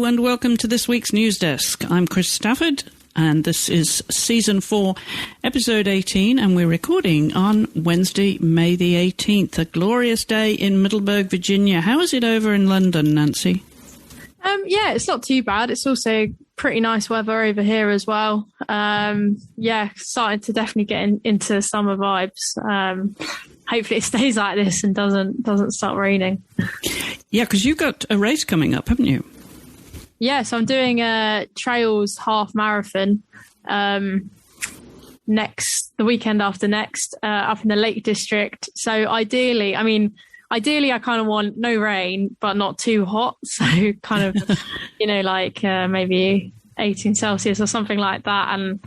and welcome to this week's News Desk. I'm Chris Stafford, and this is Season 4, Episode 18, and we're recording on Wednesday, May the 18th, a glorious day in Middleburg, Virginia. How is it over in London, Nancy? Yeah, it's not too bad. It's also pretty nice weather over here as well. Starting to definitely get into summer vibes. Hopefully it stays like this and doesn't start raining. Yeah, because you've got a race coming up, haven't you? Yeah, so I'm doing a Trails half marathon the weekend after next, up in the Lake District. So ideally I kind of want no rain, but not too hot. So kind of, maybe 18 Celsius or something like that. And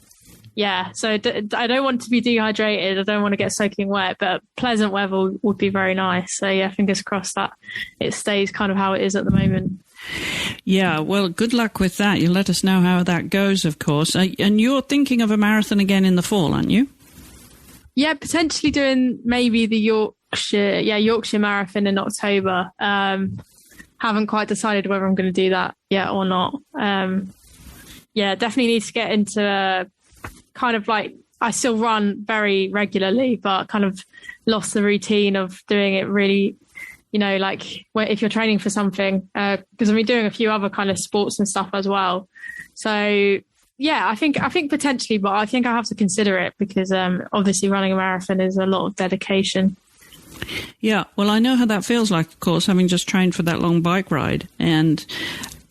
yeah, so I don't want to be dehydrated. I don't want to get soaking wet, but pleasant weather would be very nice. So yeah, fingers crossed that it stays kind of how it is at the moment. Yeah, well, good luck with that. You'll let us know how that goes, of course. And you're thinking of a marathon again in the fall, aren't you? Yeah, potentially doing maybe the Yorkshire Marathon in October. Haven't quite decided whether I'm going to do that yet or not. Definitely need to get into kind of like, I still run very regularly, but kind of lost the routine of doing it really, if you're training for something, because I've been doing a few other kind of sports and stuff as well. So yeah, I think potentially, but I think I have to consider it because obviously running a marathon is a lot of dedication. Yeah, well, I know how that feels like, of course, having just trained for that long bike ride. And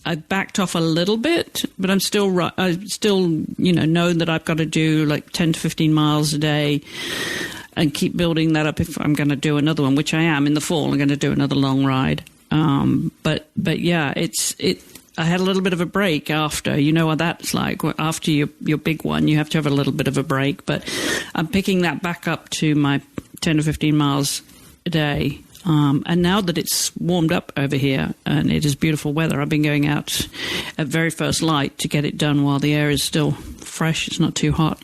I backed off a little bit, but I still know that I've got to do like 10 to 15 miles a day and keep building that up if I'm going to do another one, which I am in the fall. I'm going to do another long ride. But yeah, I had a little bit of a break after. You know what that's like. After your big one, you have to have a little bit of a break. But I'm picking that back up to my 10 to 15 miles a day. And now that it's warmed up over here and it is beautiful weather, I've been going out at very first light to get it done while the air is still fresh. It's not too hot.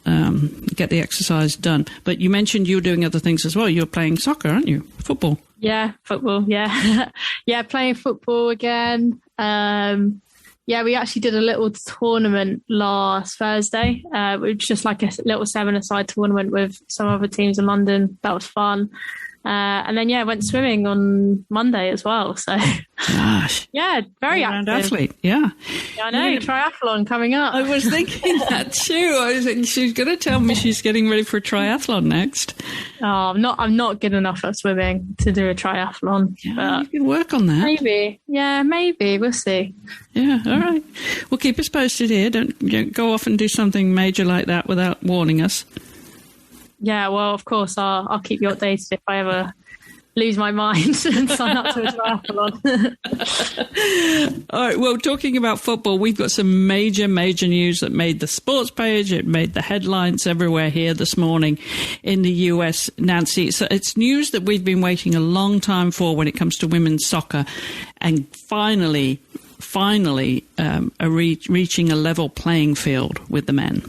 Get the exercise done. But you mentioned you were doing other things as well. You're playing soccer, aren't you? Football. Yeah, football. Yeah. Yeah, playing football again. We actually did a little tournament last Thursday. It was just like a little 7-a-side tournament with some other teams in London. That was fun. And then, went swimming on Monday as well. So, gosh. Yeah, very active. Athlete, yeah. I know, triathlon coming up. I was thinking that too. I was thinking she's going to tell me she's getting ready for a triathlon next. Oh, I'm not good enough at swimming to do a triathlon. Yeah, but you can work on that. Maybe. Yeah, maybe. We'll see. Yeah, all right. Well, keep us posted here. Don't go off and do something major like that without warning us. Yeah, well, of course, I'll keep you updated if I ever lose my mind and sign up to a triathlon. All right, well, talking about football, we've got some major news that made the sports page. It made the headlines everywhere here this morning in the US, Nancy. So it's news that we've been waiting a long time for when it comes to women's soccer, and finally reaching a level playing field with the men.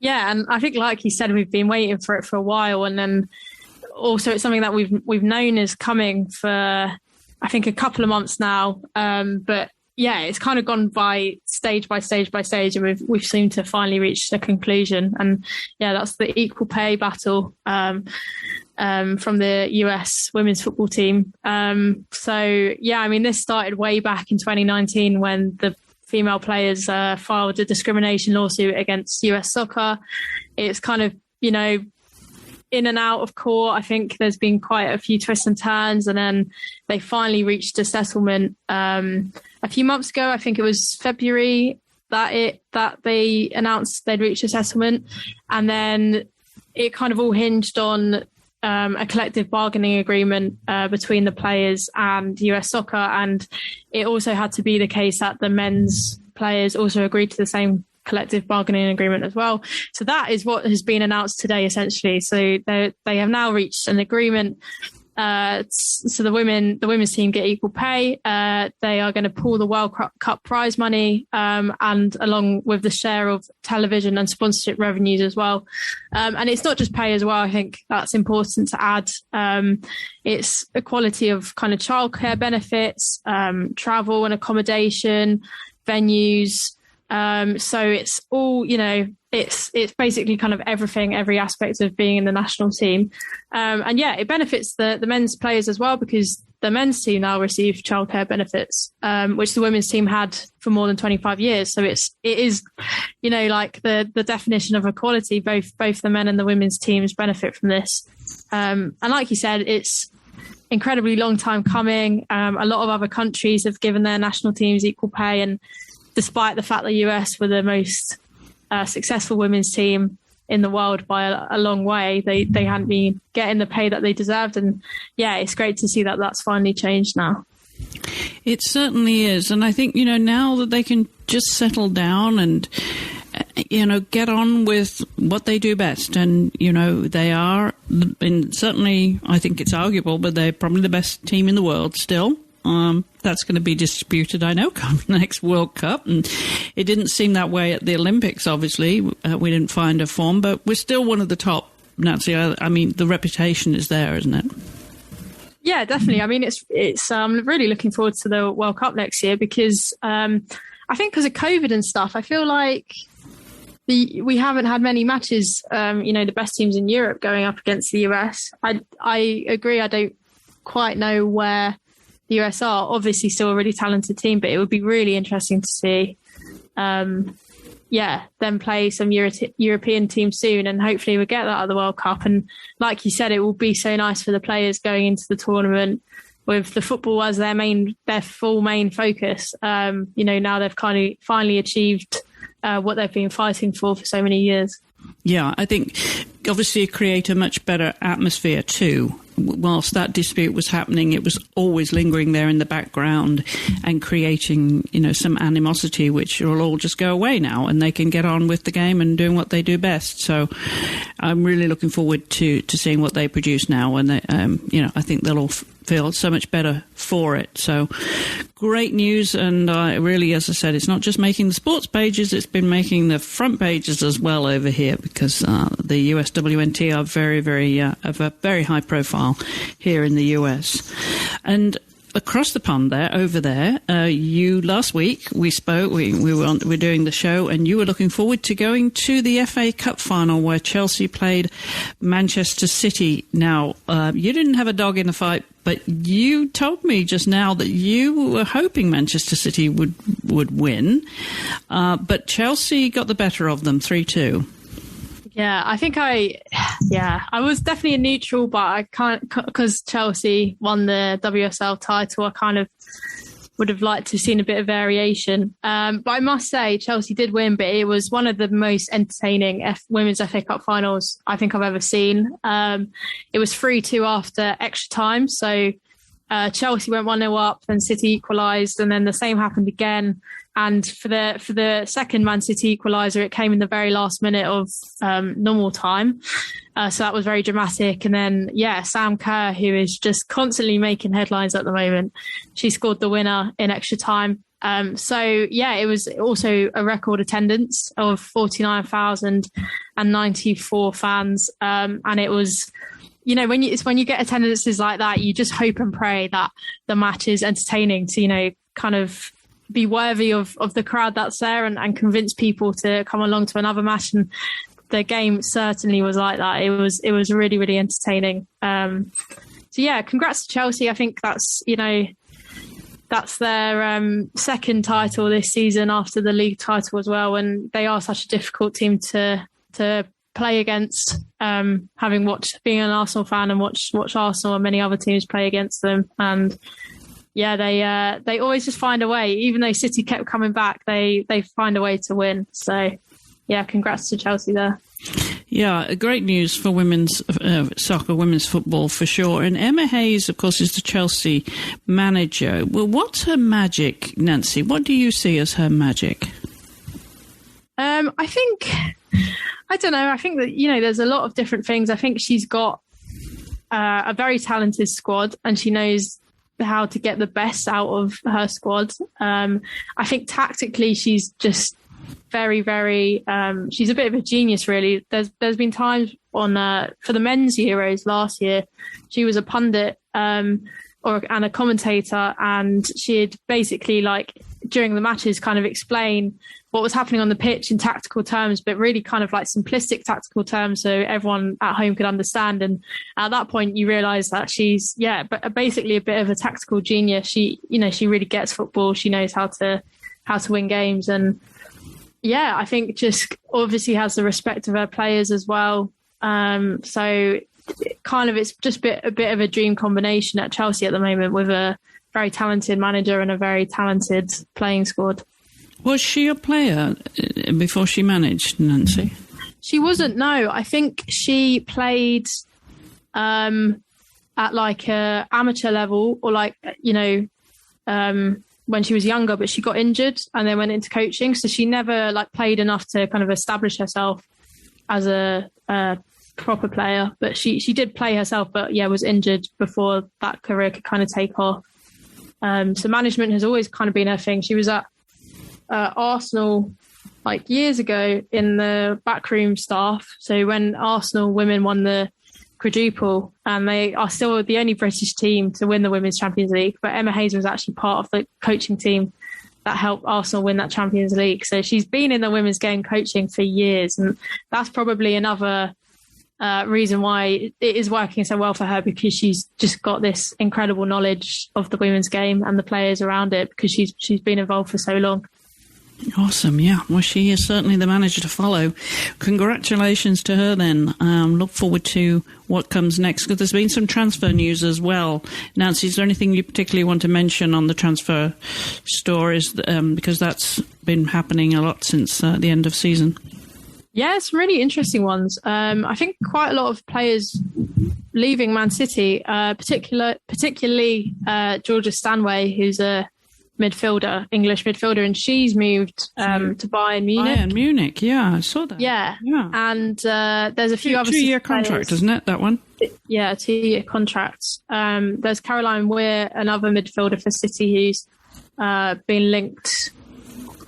Yeah, and I think, like you said, we've been waiting for it for a while, and then also it's something that we've known is coming for, I think, a couple of months now. But yeah, it's kind of gone by stage, and we've seemed to finally reach a conclusion. And yeah, that's the equal pay battle from the US women's football team. So yeah, I mean, this started way back in 2019 when the female players filed a discrimination lawsuit against US soccer. It's kind of, in and out of court. I think there's been quite a few twists and turns, and then they finally reached a settlement a few months ago. I think it was February that they announced they'd reached a settlement, and then it kind of all hinged on a collective bargaining agreement between the players and US soccer, and it also had to be the case that the men's players also agreed to the same collective bargaining agreement as well. So that is what has been announced today, essentially. So they have now reached an agreement So the women's team get equal pay. They are going to pool the World Cup prize money, and along with the share of television and sponsorship revenues as well. And it's not just pay as well. I think that's important to add. It's equality of kind of childcare benefits, travel and accommodation, venues. So it's all, it's basically kind of everything, every aspect of being in the national team. And yeah, it benefits the men's players as well, because the men's team now receive childcare benefits, which the women's team had for more than 25 years. So it is, like the definition of equality. Both the men and the women's teams benefit from this. And like you said, it's incredibly long time coming. A lot of other countries have given their national teams equal pay, and despite the fact the US were the most successful women's team in the world by a long way, they hadn't been getting the pay that they deserved. And yeah, it's great to see that that's finally changed now. It certainly is. And I think, now that they can just settle down and, get on with what they do best. And, they are, and certainly I think it's arguable, but they're probably the best team in the world still. That's going to be disputed, I know, come the next World Cup. And it didn't seem that way at the Olympics, obviously. We didn't find a form, but we're still one of the top, Nancy. I mean, the reputation is there, isn't it? Yeah, definitely. I mean, it's really looking forward to the World Cup next year, because I think because of COVID and stuff, I feel like we haven't had many matches, the best teams in Europe going up against the US. I agree. I don't quite know where the US are. Obviously still a really talented team, but it would be really interesting to see them play some European teams soon, and hopefully we'll get that at the World Cup. And like you said, it will be so nice for the players going into the tournament with the football as their full main focus. Now they've kind of finally achieved what they've been fighting for so many years. Yeah, I think obviously create a much better atmosphere too. Whilst that dispute was happening, it was always lingering there in the background and creating, some animosity, which will all just go away now, and they can get on with the game and doing what they do best. So I'm really looking forward to seeing what they produce now, and they, I think they'll all feel so much better for it. So great news, and really, as I said, it's not just making the sports pages; it's been making the front pages as well over here, because the USWNT are very, very have a very high profile here in the US. And across the pond over there, you last week we spoke. We're doing the show, and you were looking forward to going to the FA Cup final where Chelsea played Manchester City. Now, you didn't have a dog in the fight, but you told me just now that you were hoping Manchester City would win, but Chelsea got the better of them 3-2. Yeah, I think I was definitely a neutral, but I can't, because Chelsea won the WSL title, I kind of would have liked to have seen a bit of variation. But I must say, Chelsea did win, but it was one of the most entertaining Women's FA Cup finals I think I've ever seen. It was 3-2 after extra time. So Chelsea went 1-0 up, then City equalised, and then the same happened again. And for the second Man City equaliser, it came in the very last minute of normal time. So that was very dramatic. And then, Sam Kerr, who is just constantly making headlines at the moment, she scored the winner in extra time. It was also a record attendance of 49,094 fans. And it was, when you get attendances like that, you just hope and pray that the match is entertaining to, kind of be worthy of the crowd that's there and convince people to come along to another match. And the game certainly was like that. It was really, really entertaining. Congrats to Chelsea. I think that's their second title this season after the league title as well. And they are such a difficult team to play against, being an Arsenal fan and watch Arsenal and many other teams play against them. And they always just find a way. Even though City kept coming back, they find a way to win. So, congrats to Chelsea there. Yeah, great news for women's soccer, women's football for sure. And Emma Hayes, of course, is the Chelsea manager. Well, what's her magic, Nancy? What do you see as her magic? I don't know. I think that, there's a lot of different things. I think she's got a very talented squad, and she knows how to get the best out of her squad. I think tactically she's just very, very, she's a bit of a genius, really. There's been times for the men's Euros last year, she was a pundit and a commentator, and she'd basically, like, during the matches kind of explain what was happening on the pitch in tactical terms, but really kind of like simplistic tactical terms so everyone at home could understand. And at that point you realise that she's basically a bit of a tactical genius. She really gets football. She knows how to win games, and I think just obviously has the respect of her players as well. So kind of it's just a bit of a dream combination at Chelsea at the moment, with a very talented manager and a very talented playing squad. Was she a player before she managed, Nancy? She wasn't, no. I think she played at like a amateur level, or like, when she was younger, but she got injured and then went into coaching. So she never like played enough to kind of establish herself as a proper player. But she did play herself, but was injured before that career could kind of take off. So management has always kind of been her thing. She was at Arsenal like years ago in the backroom staff. So when Arsenal women won the quadruple, and they are still the only British team to win the Women's Champions League, but Emma Hayes was actually part of the coaching team that helped Arsenal win that Champions League. So she's been in the women's game coaching for years, and that's probably another reason why it is working so well for her, because she's just got this incredible knowledge of the women's game and the players around it, because she's been involved for so long. Awesome, yeah. Well, she is certainly the manager to follow. Congratulations to her then. Look forward to what comes next, because there's been some transfer news as well. Nancy, is there anything you particularly want to mention on the transfer stories, because that's been happening a lot since the end of season? Yeah, some really interesting ones. I think quite a lot of players leaving Man City, particularly Georgia Stanway, who's a English midfielder, and she's moved to Bayern Munich. Bayern Munich, yeah, I saw that. Yeah. And there's a few other 2-year contract, isn't it, that one? Yeah, 2-year contracts. There's Caroline Weir, another midfielder for City, who's been linked,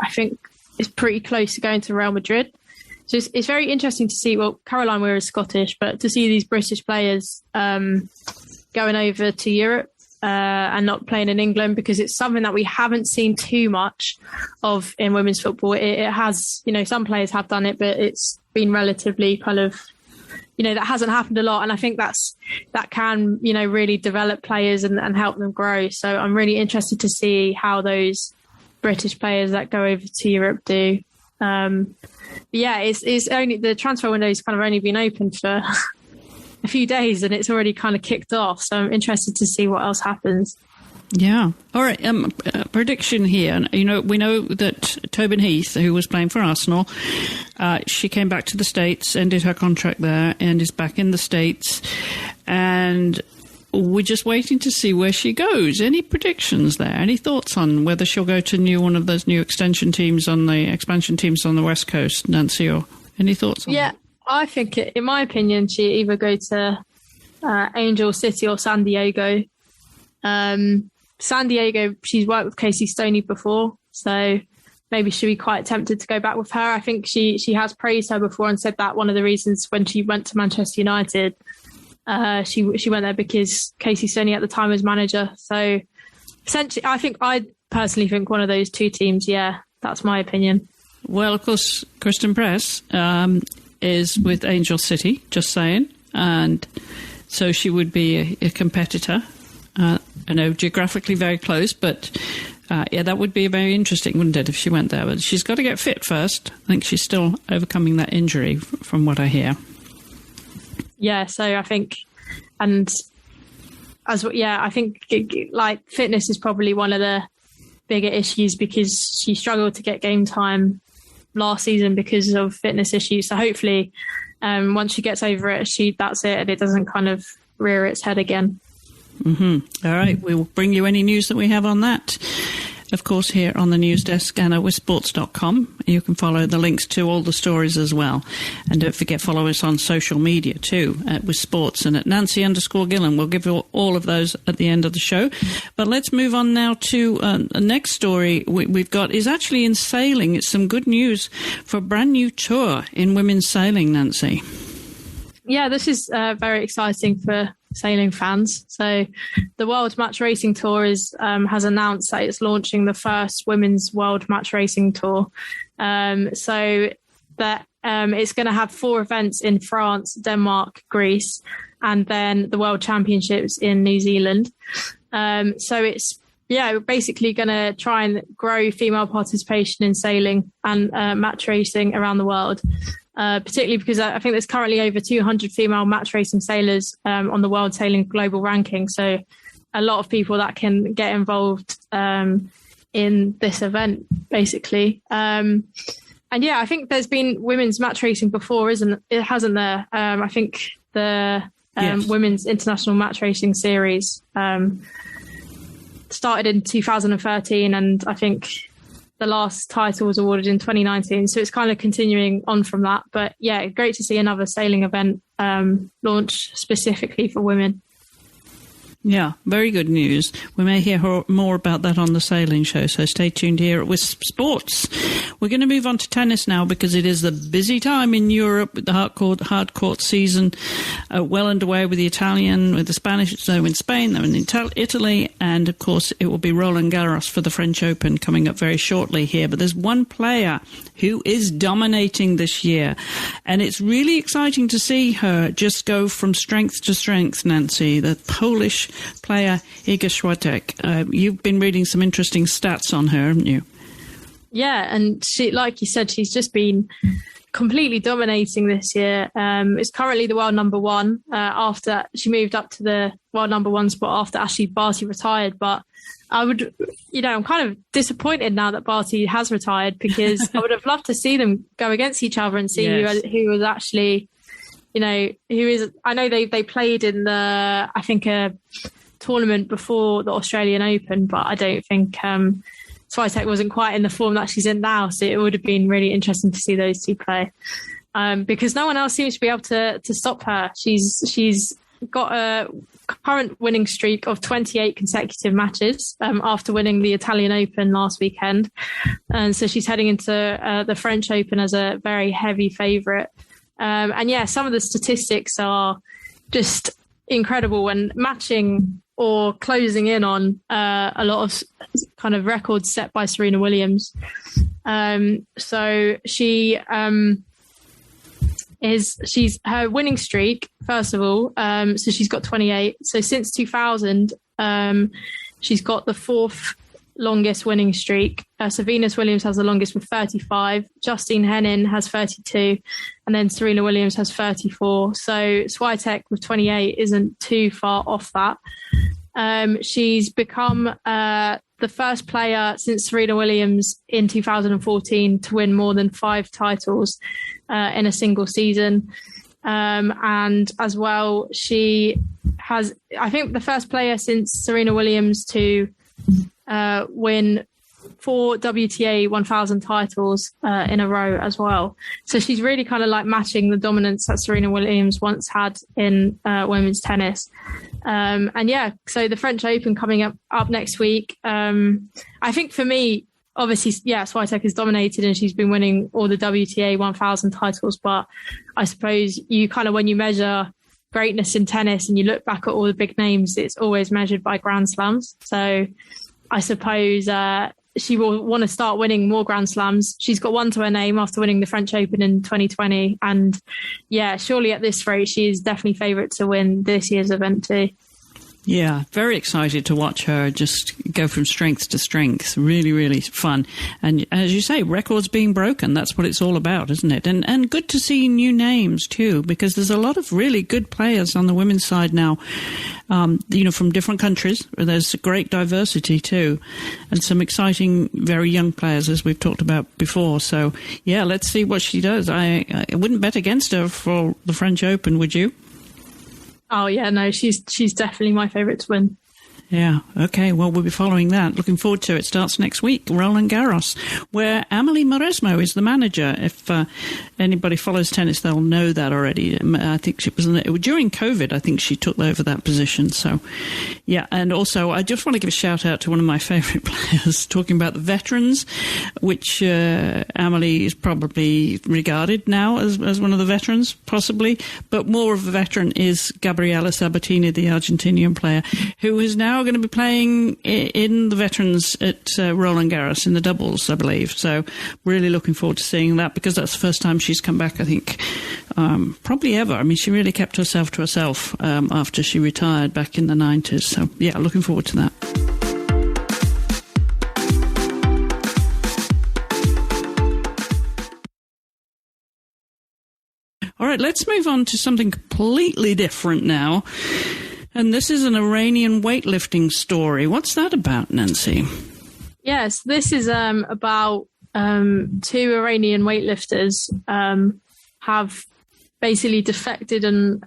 I think is pretty close to going to Real Madrid. So it's very interesting to see, well, Caroline Weir is Scottish, but to see these British players going over to Europe and not playing in England, because it's something that we haven't seen too much of in women's football. It has, some players have done it, but it's been relatively kind of, that hasn't happened a lot. And I think that can, really develop players and help them grow. So I'm really interested to see how those British players that go over to Europe do. It's only, the transfer window has kind of only been open for a few days, and it's already kind of kicked off. So I'm interested to see what else happens. Yeah. All right. Prediction here. We know that Tobin Heath, who was playing for Arsenal, she came back to the States, ended her contract there, and is back in the States. And we're just waiting to see where she goes. Any predictions there? Any thoughts on whether she'll go to one of those new expansion teams on the West Coast, Nancy, or any thoughts on that? I think, in my opinion, she either go to Angel City or San Diego. San Diego, she's worked with Casey Stoney before, so maybe she'll be quite tempted to go back with her. I think she has praised her before and said that one of the reasons when she went to Manchester United, she went there because Casey Stoney at the time was manager. So essentially, I personally think one of those two teams. Yeah, that's my opinion. Well, of course, Kristen Press is with Angel City, just saying, and so she would be a competitor. I know geographically very close, but that would be very interesting, wouldn't it, if she went there? But she's got to get fit first. I think she's still overcoming that injury, from what I hear. Yeah, so I think, I think like fitness is probably one of the bigger issues, because she struggled to get game time last season because of fitness issues. So hopefully, once she gets over it, that's it, and it doesn't kind of rear its head again. Mm-hmm. All right, we will bring you any news that we have on that. of course, here on the news desk and at withsports.com. You can follow the links to all the stories as well. And don't forget, follow us on social media too, at With Sports and at Nancy_Gillan. We'll give you all of those at the end of the show. But let's move on now to the next story we've got is actually in sailing. It's some good news for a brand new tour in women's sailing, Nancy. Yeah, this is very exciting for sailing fans. So the World Match Racing Tour has announced that it's launching the first women's World Match Racing Tour. So that it's going to have 4 events in France, Denmark, Greece, and then the World Championships in New Zealand. So it's basically going to try and grow female participation in sailing and match racing around the world. Particularly because I think there's currently over 200 female match racing sailors on the World Sailing Global Ranking. So a lot of people that can get involved in this event, basically. And yeah, I think there's been women's match racing before, hasn't there? I think the Women's International Match Racing Series started in 2013, and I think the last title was awarded in 2019. So it's kind of continuing on from that. But yeah, great to see another sailing event launched specifically for women. Yeah, very good news. We may hear more about that on the sailing show, so stay tuned here at Wisp Sports. We're going to move on to tennis now because it is the busy time in Europe with the hard court season well underway with the Italian, with the Spanish, so in Spain, they're in Italy, and of course it will be Roland Garros for the French Open coming up very shortly here. But there's one player who is dominating this year, and it's really exciting to see her just go from strength to strength, Nancy, the Polish player Iga Swiatek. You've been reading some interesting stats on her, haven't you? Yeah, and she, like you said, she's just been completely dominating this year. It's currently the world number 1 after she moved up to the world number 1 spot after Ashley Barty retired. But I'm kind of disappointed now that Barty has retired, because I would have loved to see them go against each other and see who was actually, who is. I know they played in the, I think, a tournament before the Australian Open, but I don't think Swiatek wasn't quite in the form that she's in now. So it would have been really interesting to see those two play, because no one else seems to be able to stop her. She's got a current winning streak of 28 consecutive matches after winning the Italian Open last weekend. And so she's heading into the French Open as a very heavy favourite. And yeah, some of the statistics are just incredible when matching or closing in on a lot of kind of records set by Serena Williams. So she's her winning streak, first of all. So she's got 28. So since 2000, she's got the 4th longest winning streak. So Venus Williams has the longest with 35. Justine Henin has 32. And then Serena Williams has 34. So Swiatek with 28 isn't too far off that. She's become the first player since Serena Williams in 2014 to win more than 5 titles in a single season. And as well, she has, I think, the first player since Serena Williams to win 4 WTA 1000 titles in a row as well. So she's really kind of like matching the dominance that Serena Williams once had in women's tennis. And yeah, so the French Open coming up next week. I think for me, obviously, yeah, Swiatek has dominated and she's been winning all the WTA 1000 titles. But I suppose you kind of, when you measure greatness in tennis and you look back at all the big names, it's always measured by Grand Slams. So I suppose she will want to start winning more Grand Slams. She's got one to her name after winning the French Open in 2020. And yeah, surely at this rate, she is definitely favourite to win this year's event too. Yeah, very excited to watch her just go from strength to strength. Really, really fun. And as you say, records being broken, that's what it's all about, isn't it? And good to see new names too, because there's a lot of really good players on the women's side now, from different countries. There's a great diversity too, and some exciting, very young players, as we've talked about before. So yeah, let's see what she does. I wouldn't bet against her for the French Open, would you? Oh yeah, no, she's definitely my favourite to win. Yeah. Okay. Well, we'll be following that. Looking forward to it. Starts next week. Roland Garros, where Amelie Mauresmo is the manager. If anybody follows tennis, they'll know that already. I think she was during COVID. I think she took over that position. So, yeah. And also, I just want to give a shout out to one of my favourite players. Talking about the veterans, which Amelie is probably regarded now as one of the veterans, possibly. But more of a veteran is Gabriela Sabatini, the Argentinian player, who is now going to be playing in the veterans at Roland Garros in the doubles, I believe. So really looking forward to seeing that, because that's the first time she's come back, I think, probably ever. I mean, she really kept herself to herself after she retired back in the 90s. So, yeah, looking forward to that. All right, let's move on to something completely different now. And this is an Iranian weightlifting story. What's that about, Nancy? Yes, this is about two Iranian weightlifters have basically defected and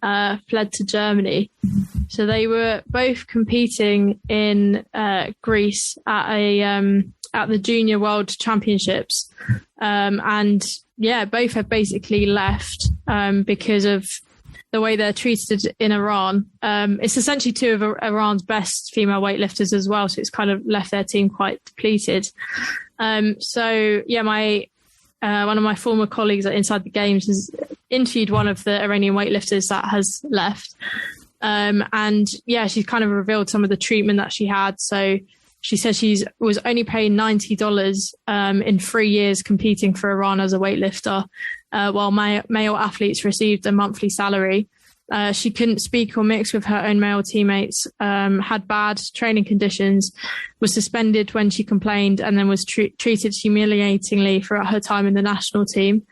fled to Germany. So they were both competing in Greece at the Junior World Championships, and both have basically left because of the way they're treated in Iran. It's essentially two of Iran's best female weightlifters as well, so it's kind of left their team quite depleted. One of my former colleagues at Inside the Games has interviewed one of the Iranian weightlifters that has left. She's kind of revealed some of the treatment that she had. So she said she was only paid $90 in 3 years competing for Iran as a weightlifter, while male athletes received a monthly salary. She couldn't speak or mix with her own male teammates, had bad training conditions, was suspended when she complained, and then was treated humiliatingly throughout her time in the national team.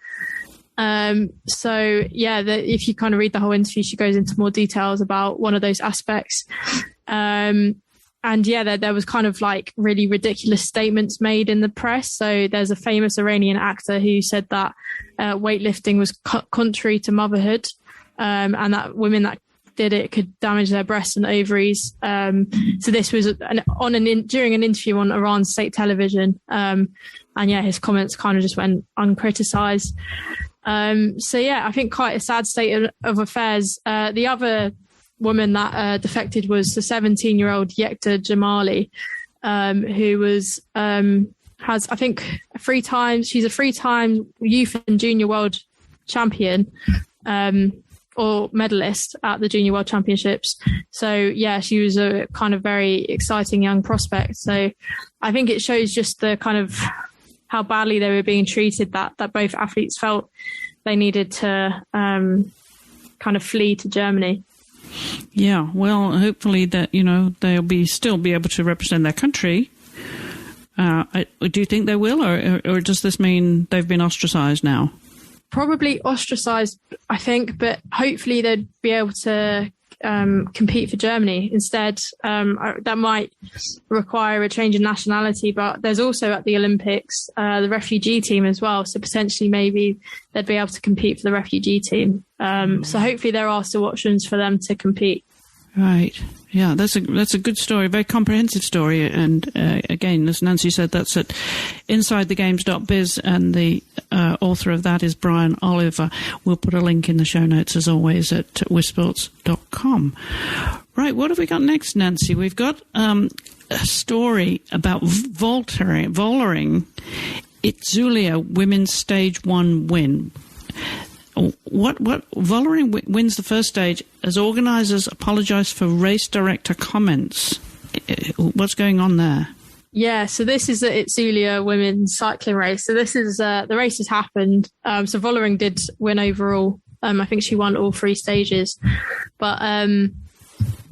If you kind of read the whole interview, she goes into more details about one of those aspects. There was kind of like really ridiculous statements made in the press. So there's a famous Iranian actor who said that weightlifting was contrary to motherhood, and that women that did it could damage their breasts and ovaries. So this was during an interview on Iran's state television. His comments kind of just went uncriticised. I think quite a sad state of affairs. The other woman that defected was the 17-year-old Yekta Jamali, who was has, I think, she's a 3-time youth and junior world champion, or medalist at the Junior World Championships. So she was a kind of very exciting young prospect. So I think it shows just the kind of how badly they were being treated that both athletes felt they needed to kind of flee to Germany. Yeah, well, hopefully that, they'll still be able to represent their country. Do you think they will, or does this mean they've been ostracized now? Probably ostracized, I think, but hopefully they'd be able to compete for Germany instead. That might require a change in nationality, but there's also at the Olympics the refugee team as well. So potentially maybe they'd be able to compete for the refugee team. So hopefully there are still options for them to compete. Right. Yeah, that's a good story, very comprehensive story. And again, as Nancy said, that's at insidethegames.biz, and the author of that is Brian Oliver. We'll put a link in the show notes, as always, at wisports.com. Right, what have we got next, Nancy? We've got a story about vollering Itzulia Women's Stage 1 win. What vollering wins the first stage as organisers apologise for race director comments. What's going on there? Yeah, so this is the Itzulia Women's cycling race. So this is the race has happened. So vollering did win overall. I think she won all 3 stages. But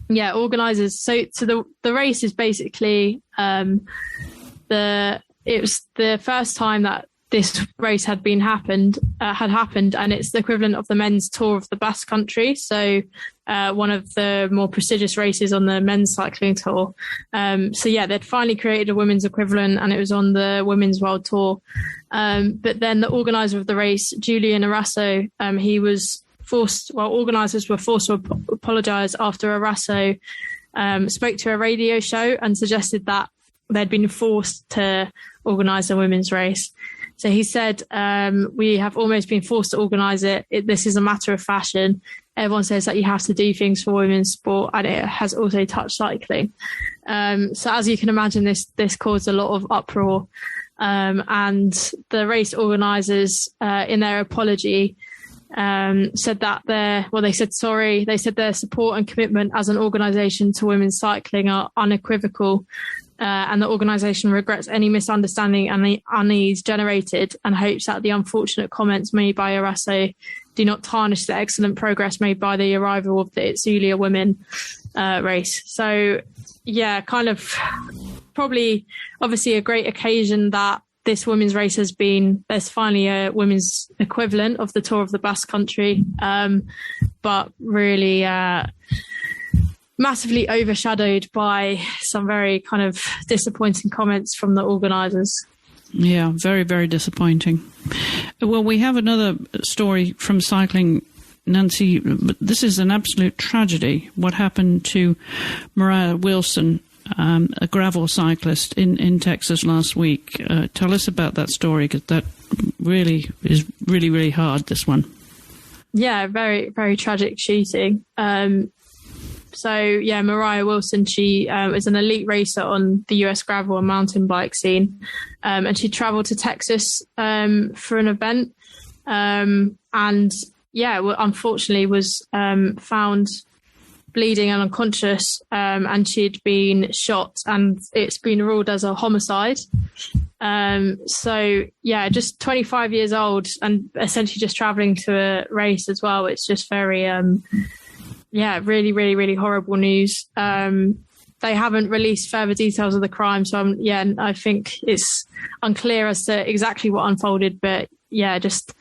organisers. So the race is basically it was the first time that this race had happened, and it's the equivalent of the men's tour of the Basque Country. So one of the more prestigious races on the men's cycling tour. They'd finally created a women's equivalent, and it was on the Women's World Tour. But then the organizer of the race, Julian Arasso, organisers were forced to apologize after Arasso spoke to a radio show and suggested that they'd been forced to organise a women's race. So he said, we have almost been forced to organise it. This is a matter of fashion. Everyone says that you have to do things for women's sport, and it has also touched cycling. So as you can imagine, this caused a lot of uproar. And the race organisers, in their apology, said that they said sorry. They said their support and commitment as an organisation to women's cycling are unequivocal. And the organisation regrets any misunderstanding and the unease generated, and hopes that the unfortunate comments made by Arasso do not tarnish the excellent progress made by the arrival of the Itzulia Women race. So, yeah, kind of probably obviously a great occasion that this women's race has been. There's finally a women's equivalent of the Tour of the Basque Country, but really massively overshadowed by some very kind of disappointing comments from the organisers. Yeah, very, very disappointing. Well, we have another story from cycling, Nancy, but this is an absolute tragedy. What happened to Moriah Wilson, a gravel cyclist in Texas last week. Tell us about that story, because that really is really, really hard, this one. Yeah, very, very tragic shooting. Moriah Wilson, she is an elite racer on the US gravel and mountain bike scene. And she traveled to Texas for an event. Unfortunately was found bleeding and unconscious, and she'd been shot, and it's been ruled as a homicide. Just 25 years old and essentially just traveling to a race as well. It's just very, really, really, really horrible news. They haven't released further details of the crime. So, I think it's unclear as to exactly what unfolded. But, just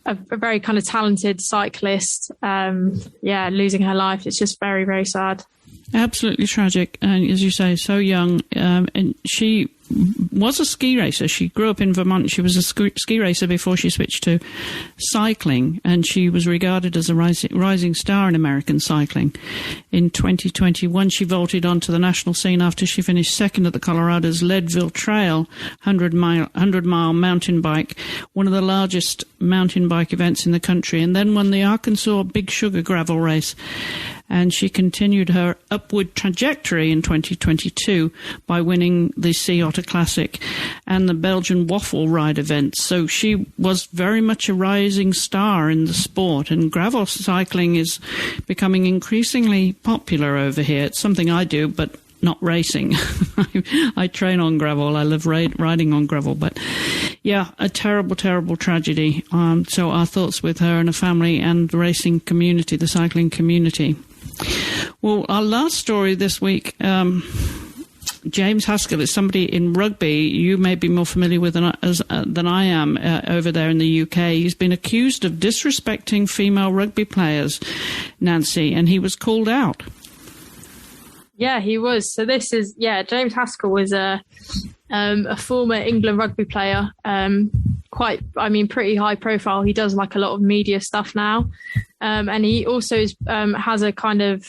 a very kind of talented cyclist, losing her life. It's just very, very sad. Absolutely tragic. And as you say, so young. And she was a ski racer. She grew up in Vermont. She was a ski racer before she switched to cycling, and she was regarded as a rising star in American cycling. In 2021, she vaulted onto the national scene after she finished second at the Colorado's Leadville Trail 100-mile mountain bike, one of the largest mountain bike events in the country, and then won the Arkansas Big Sugar gravel race. And she continued her upward trajectory in 2022 by winning the Sea Otter Classic and the Belgian Waffle Ride events. So she was very much a rising star in the sport, and gravel cycling is becoming increasingly popular over here. It's something I do, but not racing. I train on gravel. I love riding on gravel. But yeah, a terrible, terrible tragedy. So our thoughts with her and her family and the racing community, the cycling community. Well, our last story this week, James Haskell is somebody in rugby you may be more familiar with than I am over there in the UK. He's been accused of disrespecting female rugby players, Nancy, and he was called out. Yeah, he was. So this is, James Haskell was a former England rugby player, pretty high profile. He does like a lot of media stuff now. And he also has a kind of,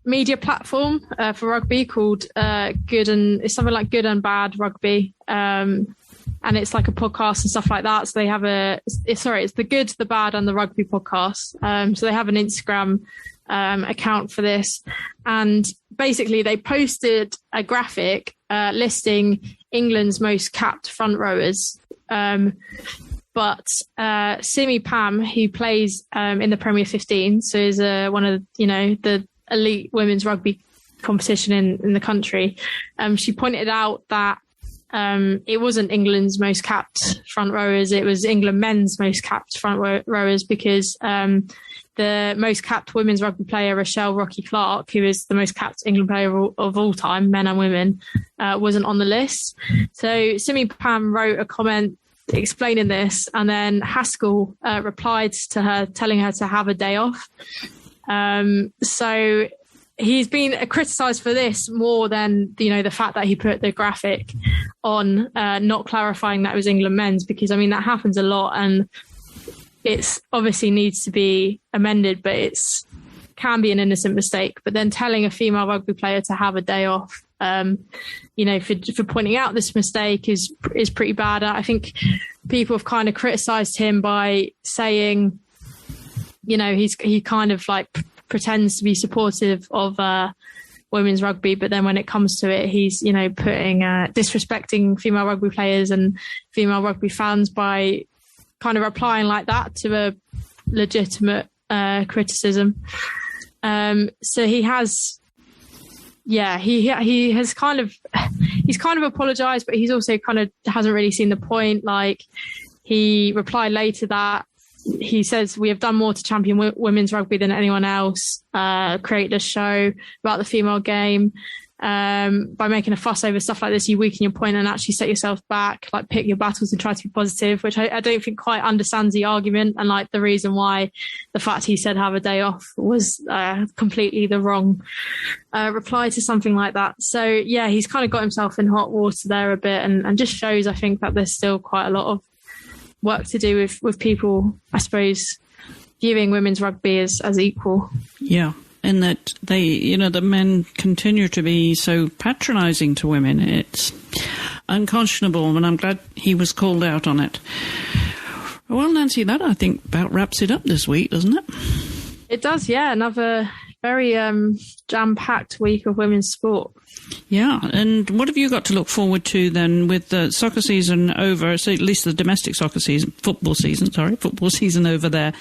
media platform for rugby called it's something like Good and Bad Rugby. And it's like a podcast and stuff like that. So they have it's the Good, the Bad and the Rugby podcast. So they have an Instagram account for this, and basically they posted a graphic listing England's most capped front rowers, but Simi Pam, who plays in the Premier 15, so is one of the elite women's rugby competition in the country, she pointed out that it wasn't England's most capped front rowers, it was England men's most capped front rowers, because the most capped women's rugby player, Rochelle Rocky Clark, who is the most capped England player of all time, men and women, wasn't on the list. So Simi Pam wrote a comment explaining this, and then Haskell replied to her telling her to have a day off. So he's been criticised for this more than the fact that he put the graphic on, not clarifying that it was England men's, because that happens a lot, and it's obviously needs to be amended, but it's can be an innocent mistake, but then telling a female rugby player to have a day off, for pointing out this mistake is pretty bad. I think people have kind of criticised him by saying, he kind of like pretends to be supportive of women's rugby, but then when it comes to it, he's putting disrespecting female rugby players and female rugby fans by kind of replying like that to a legitimate criticism. So he has, he has kind of apologized, but he's also kind of hasn't really seen the point. Like, he replied later that he says, "We have done more to champion women's rugby than anyone else. Create this show about the female game. By making a fuss over stuff like this, you weaken your point and actually set yourself back, like pick your battles and try to be positive," which I don't think quite understands the argument and like the reason why the fact he said have a day off was completely the wrong reply to something like that. So yeah, he's kind of got himself in hot water there a bit, and just shows, I think, that there's still quite a lot of work to do with people, I suppose, viewing women's rugby as equal. Yeah. And that the men continue to be so patronising to women. It's unconscionable, and I'm glad he was called out on it. Well, Nancy, that I think about wraps it up this week, doesn't it? It does, yeah. Another very jam-packed week of women's sport. Yeah, and what have you got to look forward to then with the soccer season over, so at least the domestic football season over there,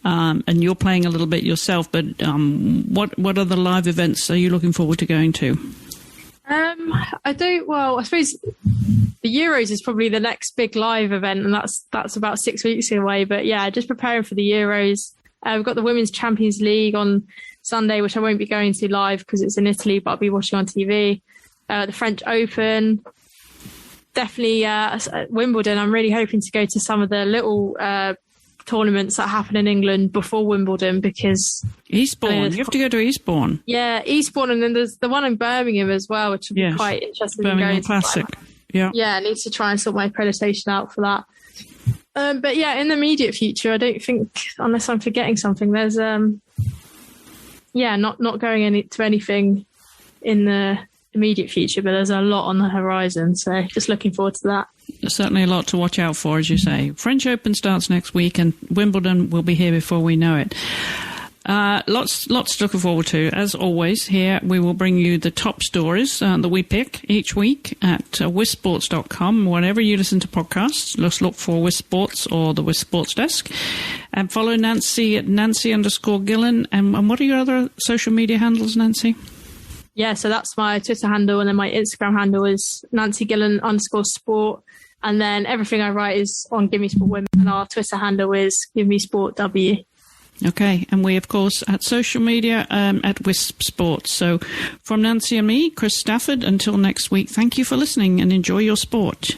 and you're playing a little bit yourself, but what other live events are you looking forward to going to? I suppose the Euros is probably the next big live event, and that's about 6 weeks away, but yeah, just preparing for the Euros. We've got the Women's Champions League on Sunday, which I won't be going to live because it's in Italy, but I'll be watching on TV. The French Open, definitely Wimbledon. I'm really hoping to go to some of the little tournaments that happen in England before Wimbledon, because Eastbourne, you have to go to Eastbourne. Yeah, Eastbourne, and then there's the one in Birmingham as well, which will be quite interesting. Birmingham Classic. Yeah, I need to try and sort my accreditation out for that. But yeah, in the immediate future, I don't think, unless I'm forgetting something, there's not going to anything in the immediate future, but there's a lot on the horizon, so just looking forward to that. There's certainly a lot to watch out for, as you say. French Open starts next week, and Wimbledon will be here before we know it. Lots to look forward to. As always, here we will bring you the top stories that we pick each week at wisports.com. Whenever you listen to podcasts, just look for Wis Sports or the Wis Sports Desk. And follow Nancy at Nancy_Gillen. And what are your other social media handles, Nancy? Yeah, so that's my Twitter handle, and then my Instagram handle is NancyGillen_sport. And then everything I write is on Give Me Sport Women, and our Twitter handle is Give Me Sport W. Okay, and we, of course, at social media at Wisp Sports. So from Nancy and me, Chris Stafford, until next week, thank you for listening and enjoy your sport.